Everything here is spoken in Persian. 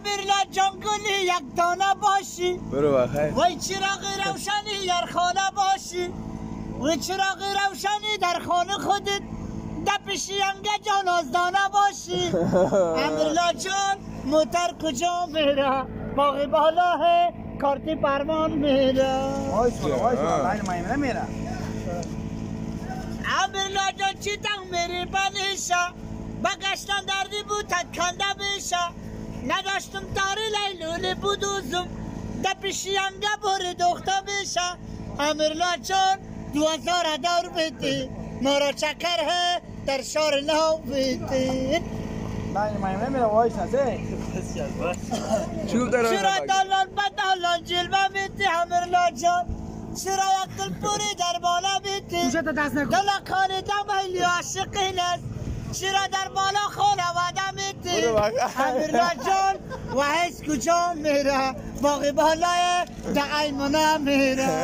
امیرلا جنگلی یک دانه باشی برو بخیر وای چراغ روشنی در خانه باشی وای چراغ روشنی در خانه خودت دپ شیانگه جان آزدانه باشی امیرلا جان موتر کجا میره باغ بالا ہے کارتی پروان میره وایس لاین مایمنه میره امیرلا جان چی تنگ میری بلیشه بگشتن دردی بود تکنده بشه نداشتم تاری لیلولی بودوزم دپ شیانگه باری دخته بشه امیرلا جان 2000 دور بیتی مارا چکر ہے در شار نو بیتی لاین مایمنه میره وایس نسه چرا دالان بدالان جلوه بیتی امیرلا جان چرا یک دل پوری در بالا بیتی دل خانی دمیلی عاشقی است چرا در بالا خانواده میتی امیرلا جان و حس کجا میره باقی بالای در ایمانه میره